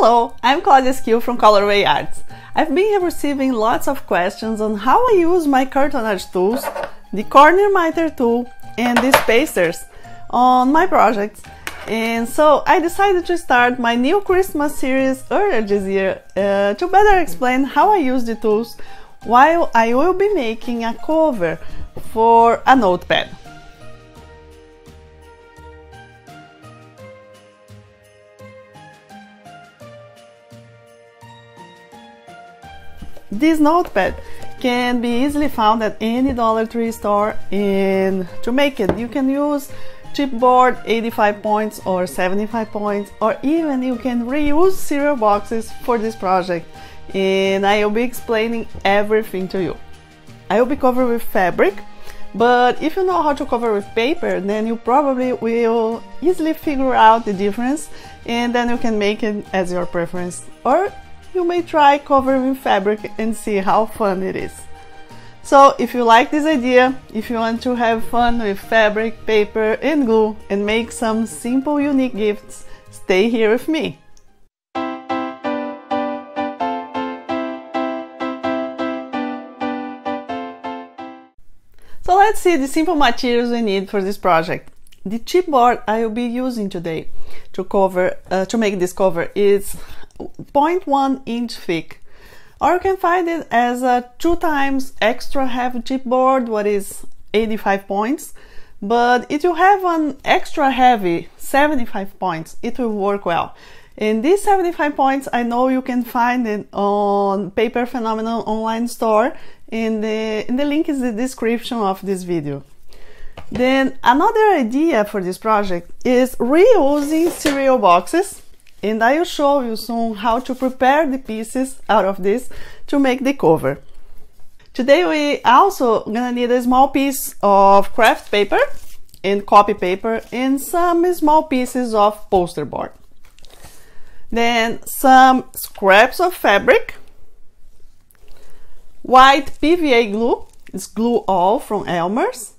Hello, I'm Claudia from Colorway Arts. I've been receiving lots of questions on how I use my cartonnage tools, the corner miter tool and the spacers on my projects. And so I decided to start my new Christmas series earlier this year to better explain how I use the tools while I will be making a cover for a notepad. This notepad can be easily found at any Dollar Tree store, and to make it you can use chipboard 85 points or 75 points, or even you can reuse cereal boxes for this project, and I will be explaining everything to you. I will be covering with fabric, but if you know how to cover with paper, then you probably will easily figure out the difference, and then you can make it as your preference, or you may try covering with fabric and see how fun it is. So if you like this idea, if you want to have fun with fabric, paper and glue and make some simple unique gifts, stay here with me. So let's see the simple materials we need for this project. The chipboard I will be using today to make this cover is 0.1 inch thick, or you can find it as a 2 times extra heavy chipboard, what is 85 points, but if you have an extra heavy 75 points, it will work well. And these 75 points, I know you can find it on Paper Phenomenon online store, and the link is in the description of this video. Then another idea for this project is reusing cereal boxes, and I will show you soon how to prepare the pieces out of this to make the cover. Today we also gonna need a small piece of craft paper and copy paper and some small pieces of poster board. Then some scraps of fabric, white PVA glue, it's glue all from Elmer's.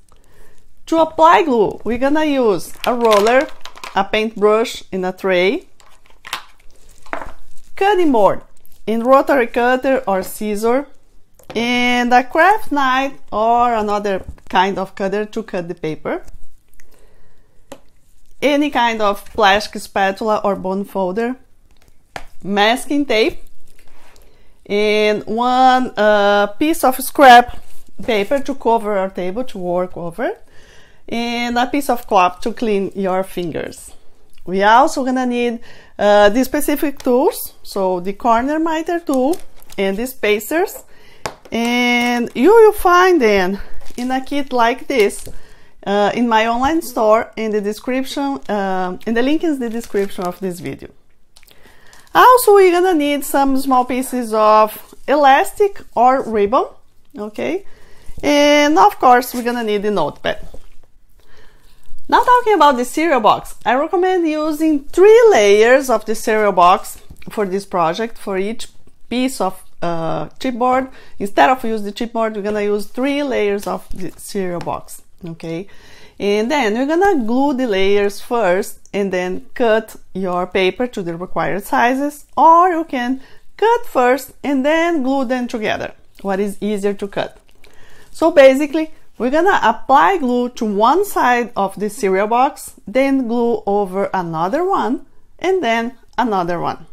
To apply glue, we're gonna use a roller, a paintbrush and a tray, cutting board in rotary cutter or scissor, and a craft knife or another kind of cutter to cut the paper, any kind of plastic spatula or bone folder, masking tape, and one piece of scrap paper to cover our table to work over, and a piece of cloth to clean your fingers. We are also gonna need the specific tools, so the corner miter tool and the spacers, and you will find them in a kit like this in my online store, in the description, and the link is in the description of this video. Also, we're gonna need some small pieces of elastic or ribbon, okay, and of course we're gonna need the notepad. Now talking about the cereal box, I recommend using 3 layers of the cereal box for this project, for each piece of chipboard. Instead of use the chipboard, we're gonna use 3 layers of the cereal box, okay? And then we're gonna glue the layers first and then cut your paper to the required sizes, or you can cut first and then glue them together, what is easier to cut. So basically, we're gonna apply glue to one side of the cereal box, then glue over another one, and then another one.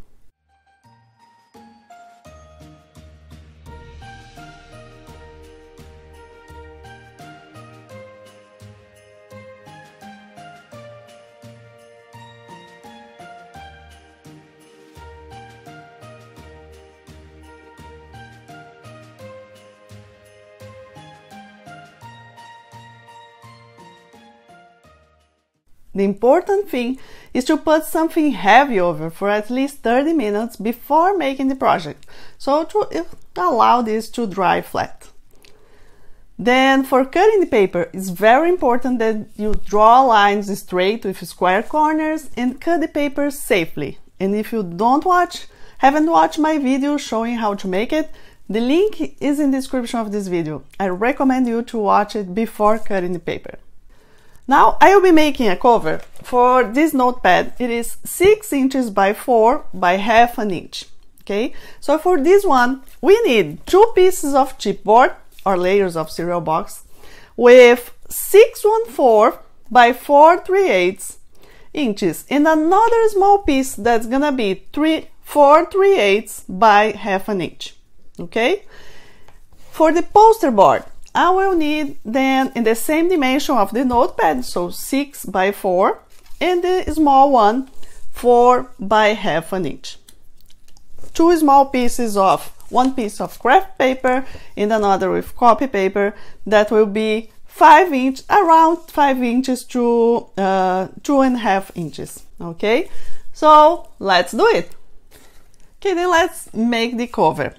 The important thing is to put something heavy over for at least 30 minutes before making the project, so to allow this to dry flat. Then for cutting the paper, it's very important that you draw lines straight with square corners and cut the paper safely. And if you haven't watched my video showing how to make it, the link is in the description of this video. I recommend you to watch it before cutting the paper. Now I will be making a cover for this notepad. It is 6 inches by 4 by half an inch. Okay, so for this one we need 2 pieces of chipboard or layers of cereal box with 614 by 4/3 inches and another small piece that's gonna be 4/3 by half an inch. Okay, for the poster board I will need then in the same dimension of the notepad, so 6 by 4, and the small one 4 by half an inch. 2 small pieces of, 1 piece of craft paper and another with copy paper that will be 5 inch, around 5 inches to 2.5 inches. Okay, so let's do it. Okay, then let's make the cover.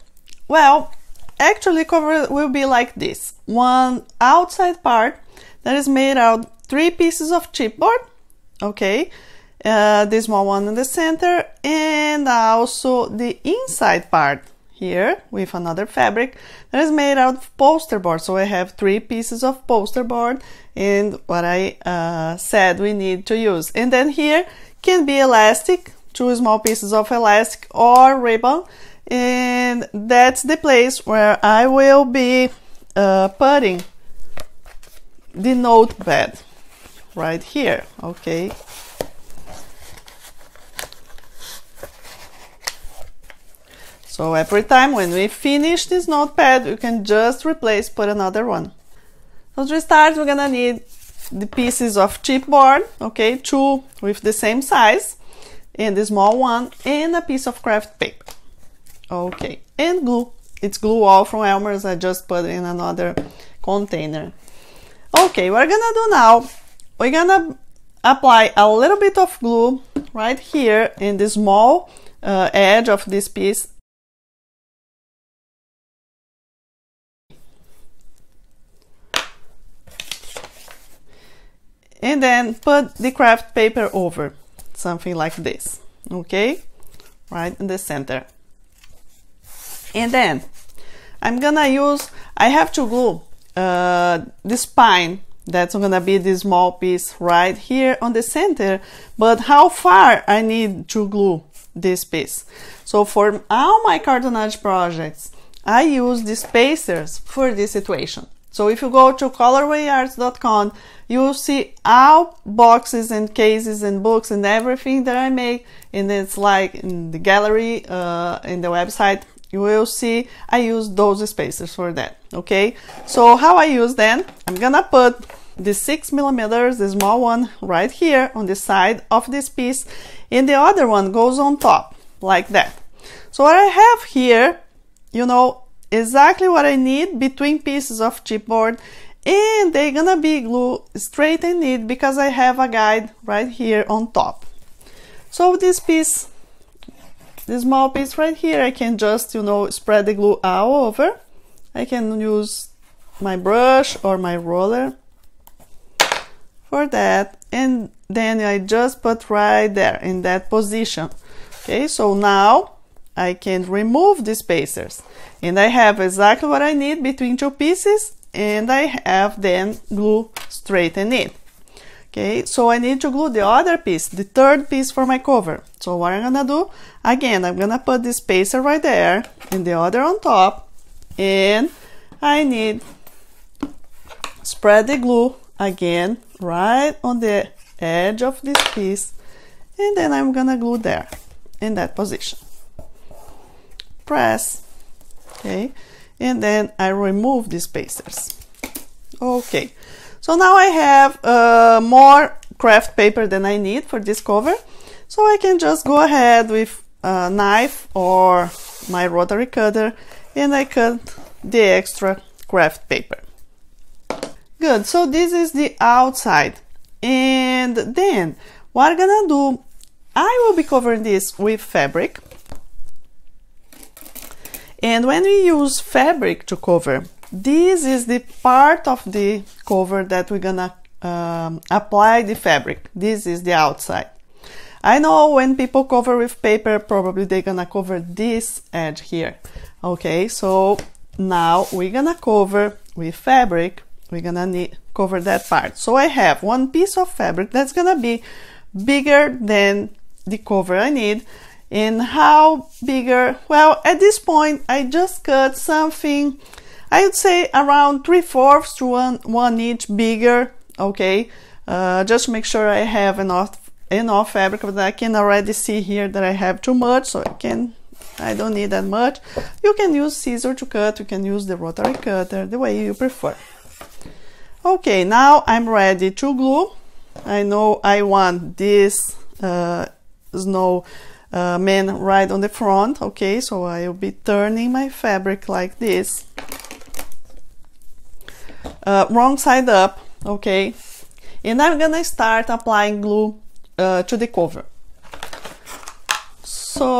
Well, actually cover will be like this. One outside part that is made out 3 pieces of chipboard. Okay, the small one in the center, and also the inside part here with another fabric that is made out of poster board. So I have 3 pieces of poster board and what I said we need to use. And then here can be elastic, 2 small pieces of elastic or ribbon, and that's the place where I will be putting the notepad right here. Okay, so every time when we finish this notepad, you can just replace, put another one. So to start, we're gonna need the pieces of chipboard, okay, 2 with the same size, and the small one, and a piece of craft paper. Okay, and glue. It's glue all from Elmer's. I just put in another container. Okay, what we're gonna do now, we're gonna apply a little bit of glue right here in the small edge of this piece. And then put the craft paper over, something like this, okay, right in the center. And then I'm gonna use, I have to glue the spine, that's gonna be the small piece right here on the center, but how far I need to glue this piece. So for all my cartonnage projects, I use the spacers for this situation. So if you go to colorwayarts.com, you'll see all boxes and cases and books and everything that I make, and it's like in the gallery, in the website, you will see I use those spacers for that. Okay, so how I use them, I'm gonna put the 6mm, the small one, right here on the side of this piece, and the other one goes on top like that. So what I have here, you know, exactly what I need between pieces of chipboard, and they're gonna be glued straight and neat because I have a guide right here on top. So this piece, the small piece right here, I can just, you know, spread the glue all over. I can use my brush or my roller for that, and then I just put right there in that position. Okay, so now I can remove the spacers, and I have exactly what I need between 2 pieces, and I have then glue straight and neat. Okay, so I need to glue the other piece, the 3rd piece for my cover. So what I'm gonna do, again, I'm gonna put the spacer right there and the other on top, and I need spread the glue again right on the edge of this piece, and then I'm gonna glue there in that position. Press, okay, and then I remove the spacers. Okay, so now I have more craft paper than I need for this cover, so I can just go ahead with a knife or my rotary cutter, and I cut the extra craft paper. Good, so this is the outside, and then what I'm gonna do, I will be covering this with fabric. And when we use fabric to cover, this is the part of the cover that we're gonna apply the fabric. This is the outside. I know when people cover with paper, probably they're gonna cover this edge here. Okay, so now we're gonna cover with fabric. We're gonna cover that part. So I have one piece of fabric that's gonna be bigger than the cover I need. And how bigger? Well, at this point I just cut something, I would say around 3/4 to one inch bigger, okay, just to make sure I have enough fabric. But I can already see here that I have too much, so I don't need that much. You can use scissor to cut, you can use the rotary cutter, the way you prefer. Okay, now I'm ready to glue. I know I want this man right on the front, okay, so I will be turning my fabric like this, wrong side up, okay, and I'm gonna start applying glue to the cover. So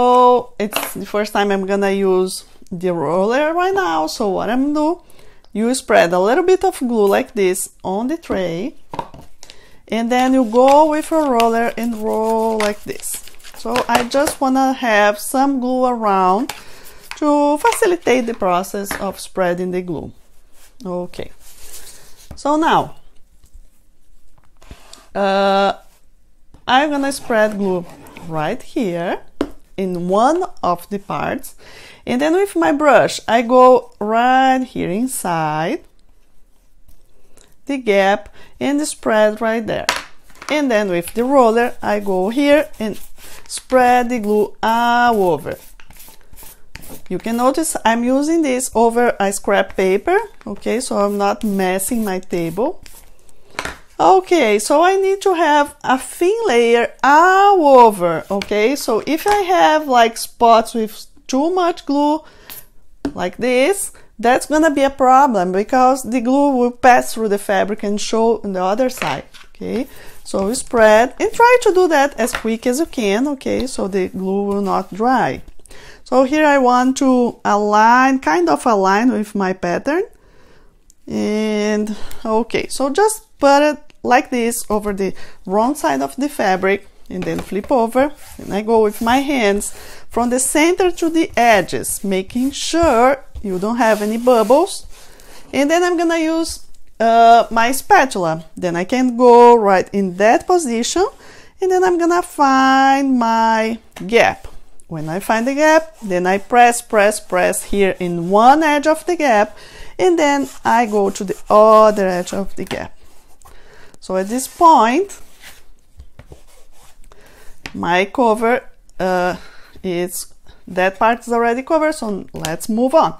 it's the first time I'm gonna use the roller right now. So what I'm gonna do, you spread a little bit of glue like this on the tray, and then you go with a roller and roll like this. So I just want to have some glue around to facilitate the process of spreading the glue. Okay, so now I'm gonna spread glue right here in one of the parts, and then with my brush I go right here inside the gap and spread right there. And then with the roller I go here and spread the glue all over. You can notice I'm using this over a scrap paper, okay, so I'm not messing my table. Okay, so I need to have a thin layer all over, okay, so if I have like spots with too much glue like this, that's gonna be a problem because the glue will pass through the fabric and show on the other side, okay. So spread and try to do that as quick as you can, okay, so the glue will not dry. So here I want to align, kind of align with my pattern, and okay, so just put it like this over the wrong side of the fabric and then flip over, and I go with my hands from the center to the edges, making sure you don't have any bubbles, and then I'm gonna use my spatula. Then I can go right in that position, and then I'm gonna find my gap. When I find the gap, then I press here in one edge of the gap, and then I go to the other edge of the gap. So at this point, my cover that part is already covered, so let's move on.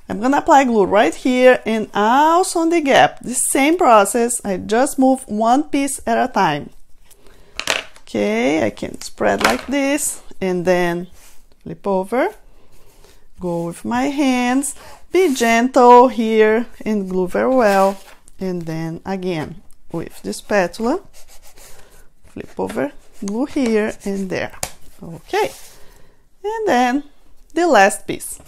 I'm gonna apply glue right here and also on the gap. The same process, I just move one piece at a time. Okay, I can spread like this and then flip over, go with my hands, be gentle here and glue very well, and then again with the spatula, flip over, glue here and there. Okay, and then the last piece.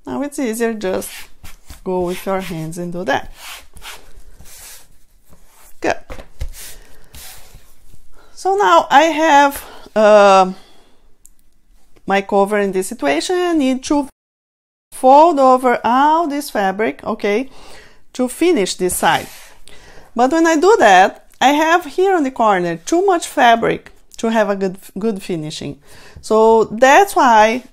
Now it's easier, just go with your hands and do that. Good. So now I have my cover in this situation. I need to fold over all this fabric, okay, to finish this side. But when I do that, I have here on the corner too much fabric to have a good finishing. So that's why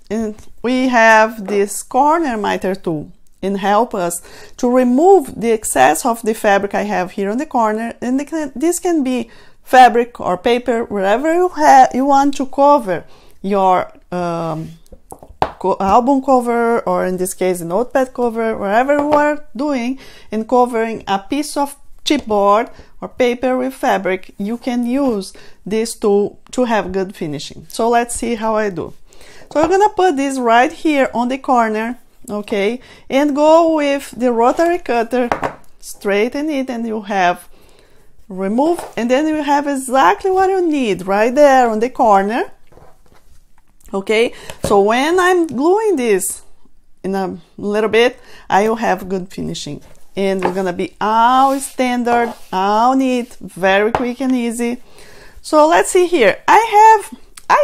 we have this corner miter tool and help us to remove the excess of the fabric I have here on the corner. And this can be fabric or paper, wherever you want to cover your album cover, or in this case a notepad cover, wherever you are doing and covering a piece of chipboard or paper with fabric, you can use this tool to have good finishing. So let's see how I do. So I'm gonna put this right here on the corner, okay, and go with the rotary cutter, straighten it, and you have remove, and then you have exactly what you need right there on the corner. Okay, so when I'm gluing this in a little bit, I will have good finishing, and it's gonna be all standard, all neat, very quick and easy. So let's see here. I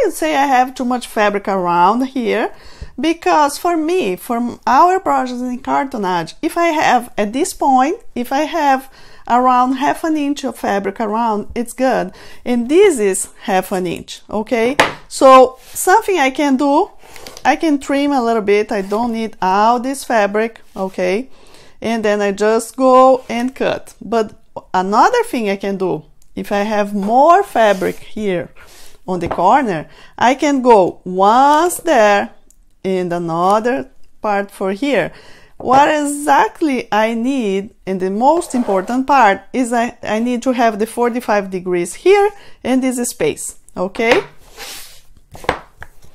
would say I have too much fabric around here, because for me, for our projects in cartonnage, if I have at this point, if I have around 1/2 inch of fabric around, it's good. And this is 1/2 inch, okay? So something I can do, I can trim a little bit. I don't need all this fabric, okay? And then I just go and cut. But another thing I can do, if I have more fabric here on the corner, I can go once there and another part for here. What exactly I need, and the most important part, is I need to have the 45 degrees here and this space, okay?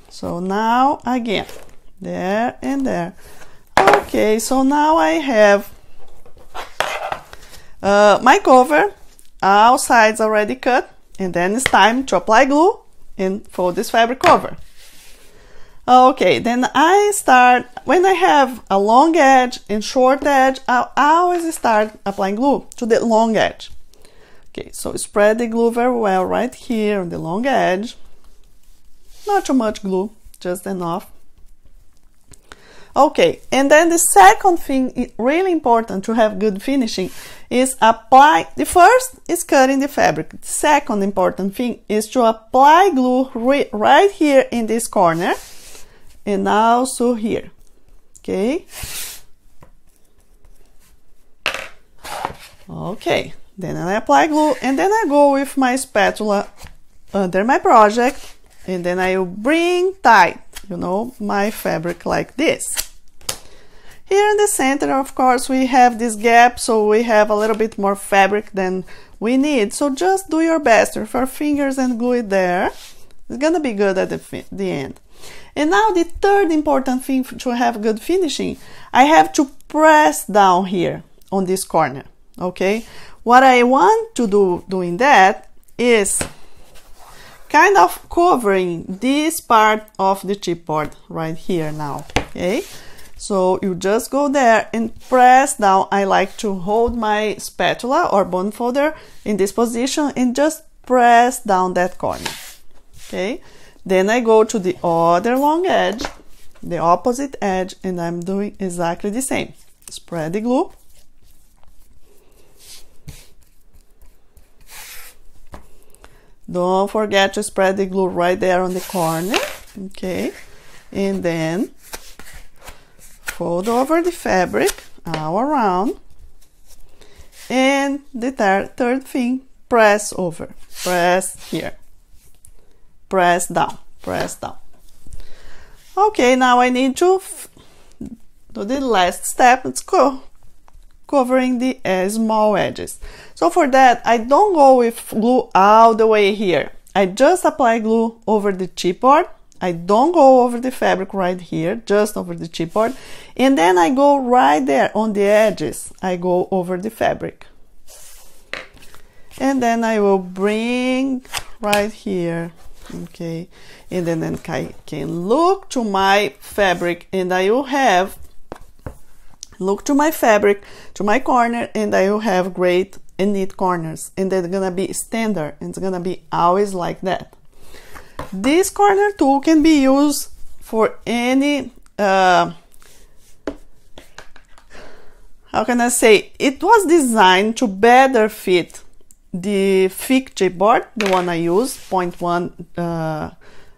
So now again, there and there. Okay, so now I have my cover, all sides already cut, and then it's time to apply glue and fold this fabric over. Okay, then I start, when I have a long edge and short edge, I always start applying glue to the long edge. Okay, so spread the glue very well right here on the long edge. Not too much glue, just enough. Okay, and then the second thing, really important to have good finishing, is apply. The first is cutting the fabric. The second important thing is to apply glue right here in this corner, and also here, okay? Okay, then I apply glue, and then I go with my spatula under my project, and then I will bring tight, you know, my fabric like this. Here in the center, of course, we have this gap, so we have a little bit more fabric than we need. So just do your best with your fingers and glue it there. It's gonna be good at the end. And now the third important thing to have good finishing, I have to press down here on this corner, okay? What I want to do doing that is kind of covering this part of the chipboard right here now, okay? So you just go there and press down. I like to hold my spatula or bone folder in this position and just press down that corner, okay? Then I go to the other long edge, the opposite edge, and I'm doing exactly the same. Spread the glue. Don't forget to spread the glue right there on the corner, okay? And then fold over the fabric all around. And the third thing, press over, press here. Press down, press down. Okay, now I need to do the last step. Let's go covering the small edges. So for that, I don't go with glue all the way here. I just apply glue over the chipboard. I don't go over the fabric right here, just over the chipboard. And then I go right there on the edges. I go over the fabric. And then I will bring right here. Okay, and then I can look to my fabric, and I will have look to my fabric, to my corner, and I will have great and neat corners, and they're gonna be standard, and it's gonna be always like that. This corner tool can be used for any how can I say, it was designed to better fit the thick chipboard, the one I use, 0.1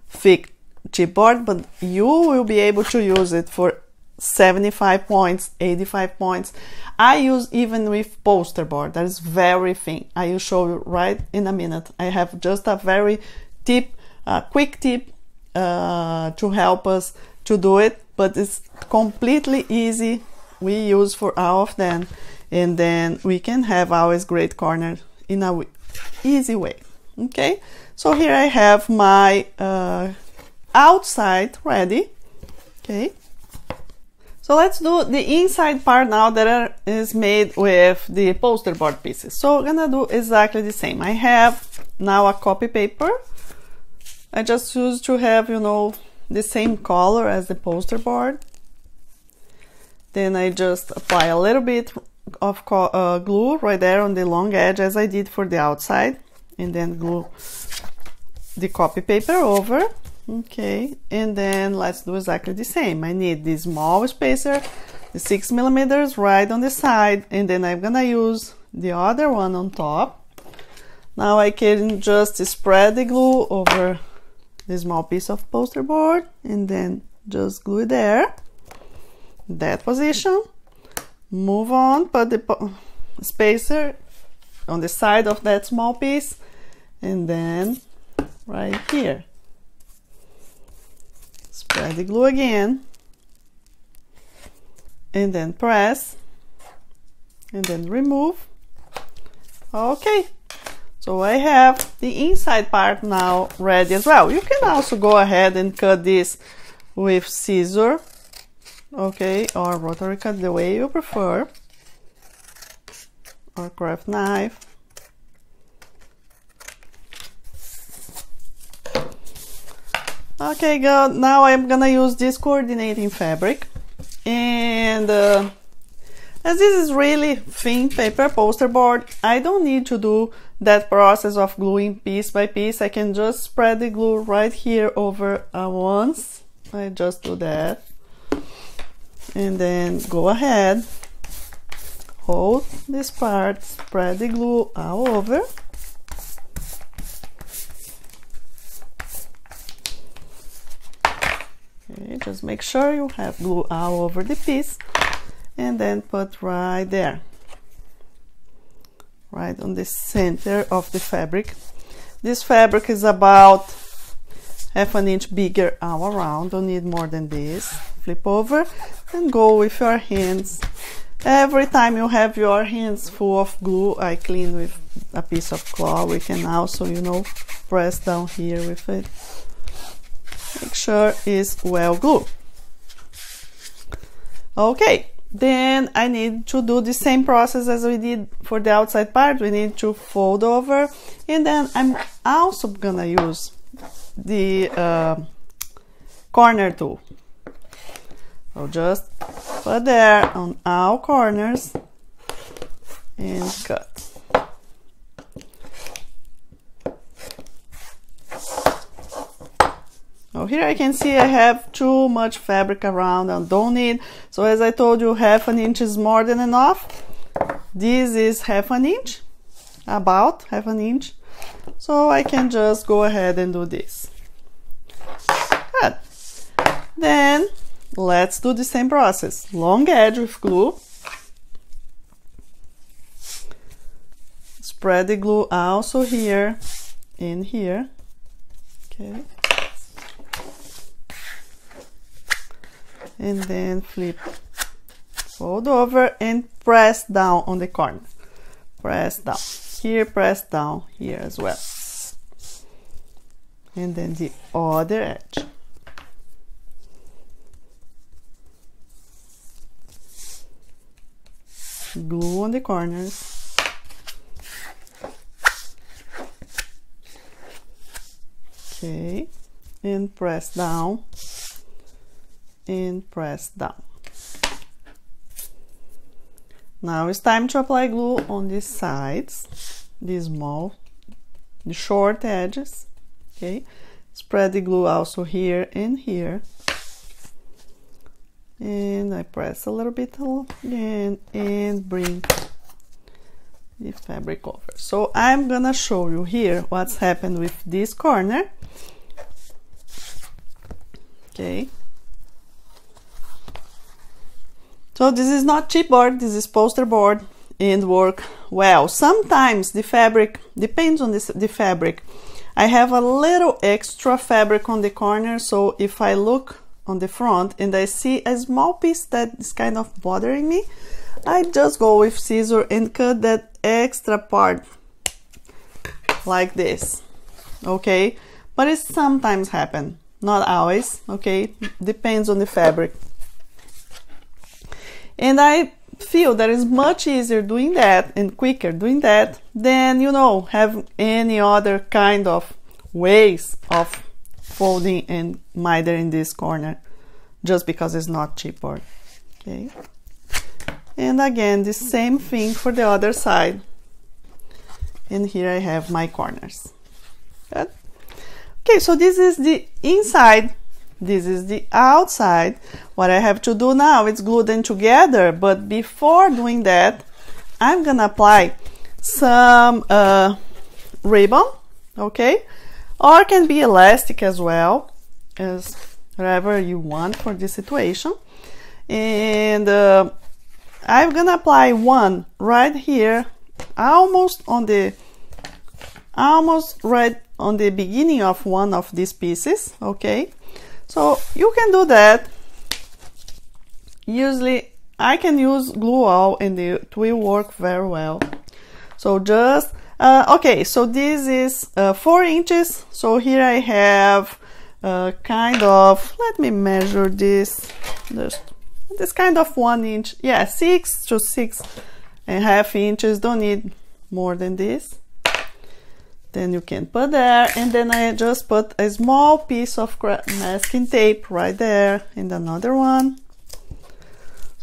thick chipboard, but you will be able to use it for 75 points, 85 points. I use even with poster board, that is very thin. I will show you right in a minute. I have just a very quick tip to help us to do it, but it's completely easy. We use for all of them, and then we can have always great corners in a easy way. Okay, so here I have my outside ready. Okay, so let's do the inside part now that is made with the poster board pieces. So I'm gonna do exactly the same. I have now a copy paper. I just choose to have, you know, the same color as the poster board. Then I just apply a little bit of glue right there on the long edge as I did for the outside, and then glue the copy paper over. Okay, and then let's do exactly the same. I need this small spacer, the 6 millimeters right on the side, and then I'm gonna use the other one on top. Now I can just spread the glue over the small piece of poster board and then just glue it there, that position. Move on, put the spacer on the side of that small piece, and then right here. Spread the glue again, and then press, and then remove. Okay, so I have the inside part now ready as well. You can also go ahead and cut this with scissors, okay, or rotary cut, the way you prefer, or craft knife. Okay, good. Now I'm gonna use this coordinating fabric, and as this is really thin paper poster board, I don't need to do that process of gluing piece by piece. I can just spread the glue right here over once. I just do that, and then go ahead, hold this part, spread the glue all over. Okay, just make sure you have glue all over the piece, and then put right there, right on the center of the fabric. This fabric is about half an inch bigger all around, don't need more than this. Flip over and go with your hands. Every time you have your hands full of glue, I clean with a piece of cloth. We can also, you know, press down here with it. Make sure it's well glued. Okay, then I need to do the same process as we did for the outside part. We need to fold over, and then I'm also gonna use the corner tool. So just put there on all corners and cut. So here I can see I have too much fabric around and don't need, so as I told you, half an inch is more than enough. This is half an inch, about half an inch, so I can just go ahead and do this. Good. Then let's do the same process. Long edge with glue. Spread the glue also here and here. Okay. And then flip, fold over and press down on the corner. Press down here, press down here as well. And then the other edge. Glue on the corners. Okay, and press down. And press down. Now it's time to apply glue on these sides, the short edges. Okay, spread the glue also here and here, and I press a little bit again and bring the fabric over. So I'm gonna show you here what's happened with this corner. Okay. So this is not chipboard, this is poster board, and work well. Sometimes the fabric, depends on the fabric. I have a little extra fabric on the corner, so if I look on the front and I see a small piece that is kind of bothering me, I just go with scissors and cut that extra part like this, okay? But it sometimes happens, not always, okay? Depends on the fabric. And I feel that it's much easier doing that and quicker doing that than, you know, have any other kind of ways of folding and miter in this corner just because it's not chipboard. Okay, and again the same thing for the other side, and here I have my corners. Good. Okay, so this is the inside, this is the outside. What I have to do now is glue them together, but before doing that I'm gonna apply some ribbon, okay, or can be elastic as well, as whatever you want for this situation. And I'm gonna apply one right here, almost right on the beginning of one of these pieces. Okay, so you can do that. Usually I can use glue all and it will work very well. So just okay, so this is 4 inches, so here I have kind of, let me measure this, this kind of 1 inch, yeah, 6 to 6.5 inches, don't need more than this. Then you can put there, and then I just put a small piece of masking tape right there, and another one.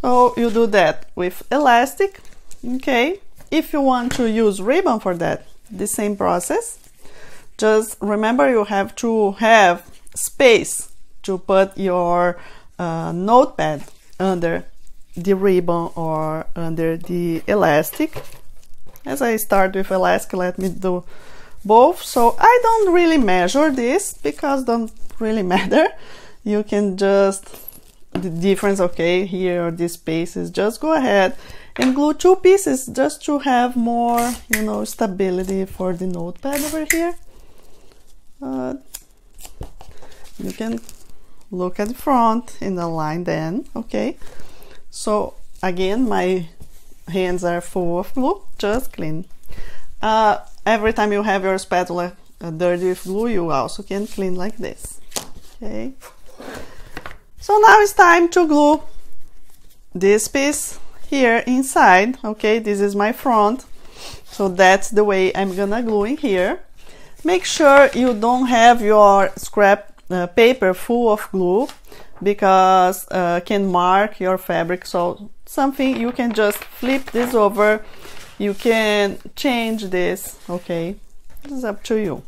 So you do that with elastic. Okay, if you want to use ribbon for that, the same process. Just remember you have to have space to put your notepad under the ribbon or under the elastic. As I start with elastic, let me do both. So I don't really measure this because it don't really matter. You can just, the difference, okay, here or these spaces, just go ahead and glue 2 pieces just to have more, you know, stability for the notepad over here. You can look at the front and align then. Okay, so again my hands are full of glue, just clean. Every time you have your spatula dirty with glue, you also can clean like this. Okay, so now it's time to glue this piece here inside. Okay, this is my front, so that's the way I'm gonna glue in here. Make sure you don't have your scrap paper full of glue, because can mark your fabric. So something you can just flip this over, you can change this. Okay, it's up to you.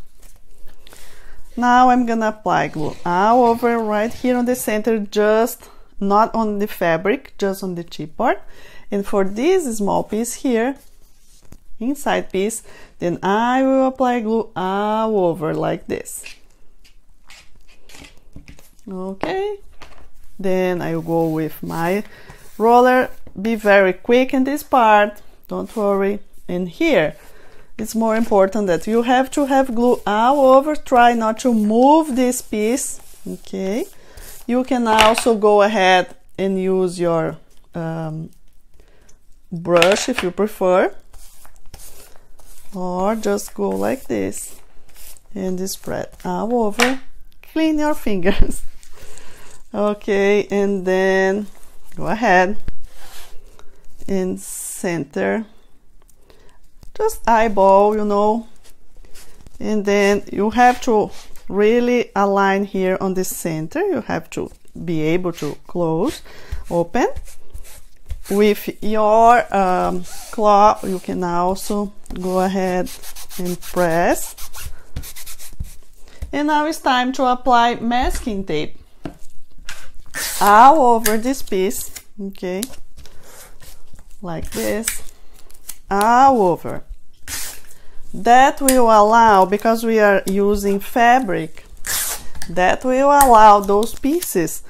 Now I'm gonna apply glue all over right here on the center, just not on the fabric, just on the chipboard. And for this small piece here, inside piece, then I will apply glue all over like this. Okay, then I will go with my roller. Be very quick in this part, don't worry. And here it's more important that you have to have glue all over. Try not to move this piece. Okay, you can also go ahead and use your brush if you prefer, or just go like this and spread all over. Clean your fingers. Okay, and then go ahead and center, just eyeball, you know, and then you have to really align here on the center. You have to be able to close, open. With your claw, you can also go ahead and press. And now it's time to apply masking tape all over this piece. Okay, like this, all over. That will allow, because we are using fabric, that will allow those pieces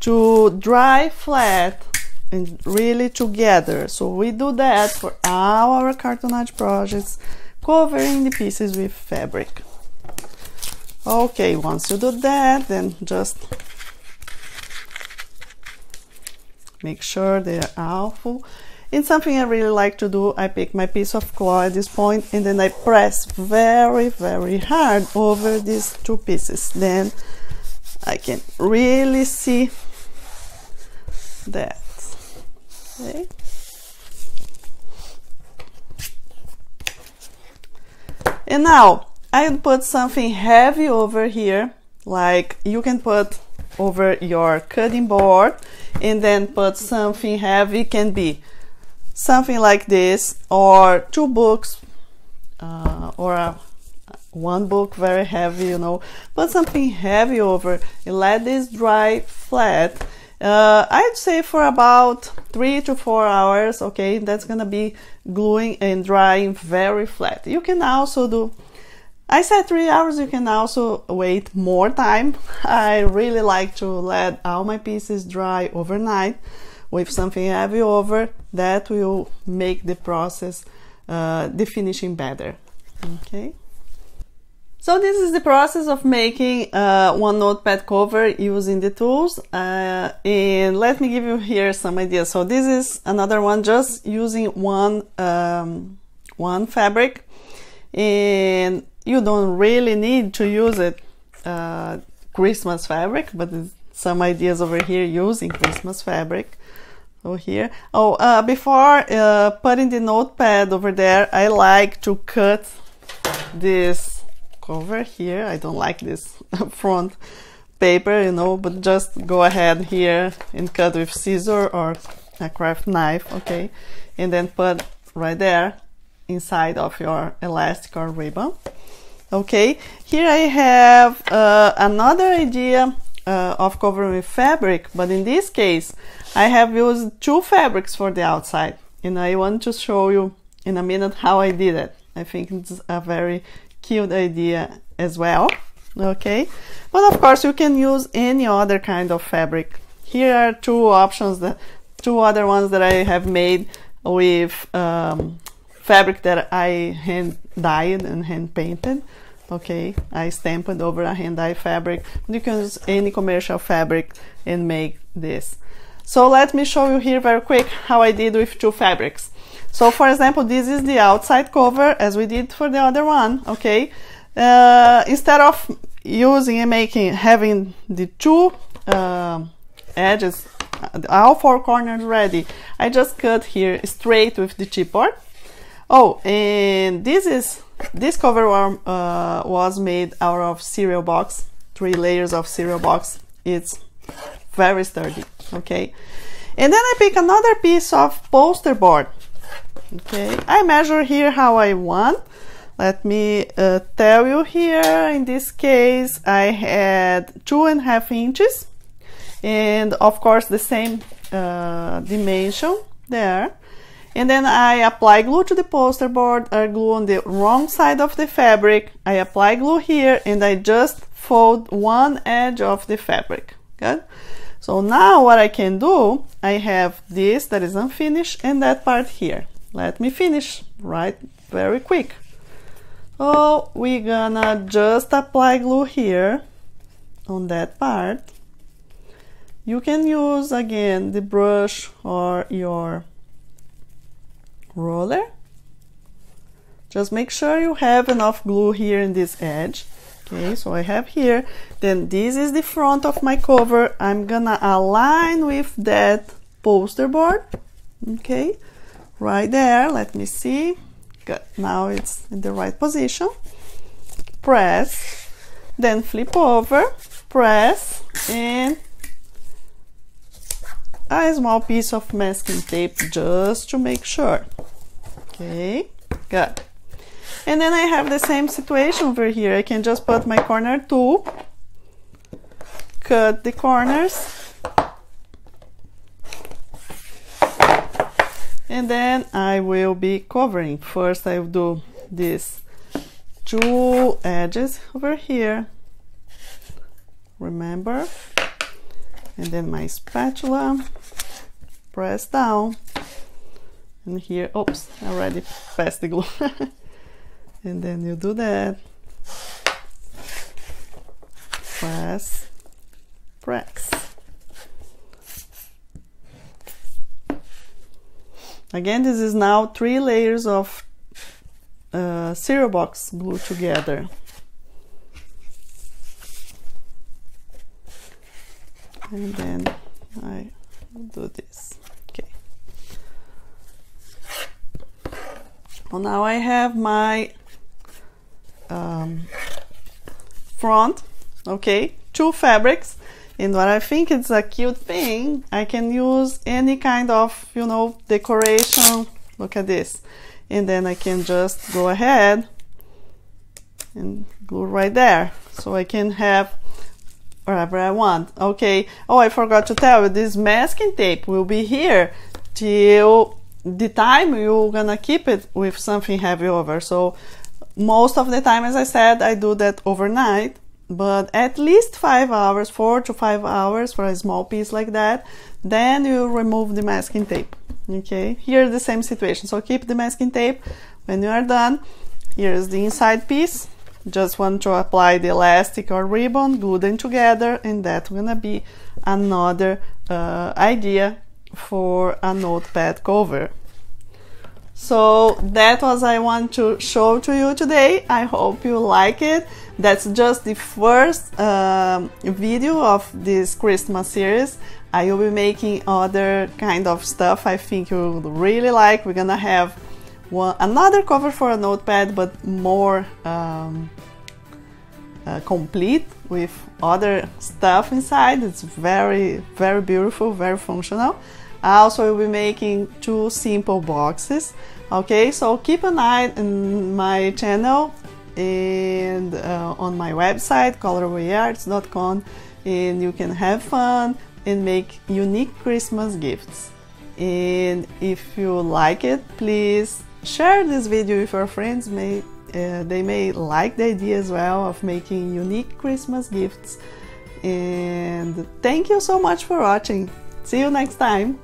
to dry flat and really together. So we do that for all our cartonnage projects, covering the pieces with fabric. Okay, once you do that, then just make sure they're all full. And something I really like to do, I pick my piece of cloth at this point, and then I press very, very hard over these 2 pieces. Then I can really see that. Okay. And now I'll put something heavy over here, like you can put over your cutting board and then put something heavy. It can be something like this, or two books, or one book very heavy, you know. Put something heavy over and let this dry flat. I'd say for about 3 to 4 hours. Okay, that's gonna be gluing and drying very flat. You can also do, I said 3 hours, you can also wait more time. I really like to let all my pieces dry overnight with something heavy over. That will make the process, the finishing better. Okay. So this is the process of making one notepad cover using the tools, and let me give you here some ideas. So this is another one just using one fabric, and you don't really need to use it Christmas fabric, but some ideas over here using Christmas fabric. So here, before putting the notepad over there, I like to cut this cover here. I don't like this front paper, you know, but just go ahead here and cut with scissor or a craft knife, okay, and then put right there inside of your elastic or ribbon. Okay, here I have another idea of covering with fabric, but in this case I have used two fabrics for the outside, and I want to show you in a minute how I did it. I think it's a very cute idea as well. Okay, but of course you can use any other kind of fabric. Here are two options, two other ones that I have made with fabric that I hand dyed and hand painted. Okay, I stamped over a hand dye fabric. You can use any commercial fabric and make this. So let me show you here very quick how I did with two fabrics. So for example, this is the outside cover as we did for the other one. Okay, instead of using and having the two edges, all four corners ready, I just cut here straight with the chipboard. Oh, and this cover was made out of cereal box, 3 layers of cereal box. It's very sturdy. Okay, and then I pick another piece of poster board. Okay, I measure here how I want. Let me tell you here, in this case I had 2.5 inches, and of course the same dimension there. And then I apply glue to the poster board, or glue on the wrong side of the fabric. I apply glue here and I just fold one edge of the fabric. Good. So now what I can do, I have this that is unfinished and that part here. Let me finish right very quick. So we're gonna just apply glue here on that part. You can use again the brush or your roller. Just make sure you have enough glue here in this edge. Okay, so I have here, then this is the front of my cover. I'm gonna align with that poster board. Okay, right there, let me see. Good, now it's in the right position. Press, then flip over, press, and a small piece of masking tape just to make sure. Okay, good. And then I have the same situation over here. I can just put my corner tool, cut the corners, and then I will be covering. First I will do these two edges over here, remember, and then my spatula, press down, and here, oops, I already passed the glue. And then you do that, press, press. Again, this is now 3 layers of cereal box glued together. And then I do this. Okay. Well, now I have my front, okay, two fabrics, and what I think is a cute thing, I can use any kind of, you know, decoration. Look at this. And then I can just go ahead and glue right there, so I can have wherever I want. Okay. Oh, I forgot to tell you, this masking tape will be here till the time you're gonna keep it with something heavy over. So most of the time, as I said, I do that overnight, but at least 5 hours, 4 to 5 hours for a small piece like that. Then you remove the masking tape. Okay, here's the same situation. So keep the masking tape. When you are done, here's the inside piece. Just want to apply the elastic or ribbon, glue them together, and that's gonna be another idea for a notepad cover. So that was I want to show to you today. I hope you like it. That's just the first video of this Christmas series. I will be making other kind of stuff I think you would really like. We're gonna have another cover for a notepad, but more complete with other stuff inside. It's very, very beautiful, very functional. I also will be making 2 simple boxes. Okay, so keep an eye on my channel and on my website colourwayarts.com, and you can have fun and make unique Christmas gifts. And if you like it, please share this video with your friends. They may like the idea as well of making unique Christmas gifts. And thank you so much for watching. See you next time.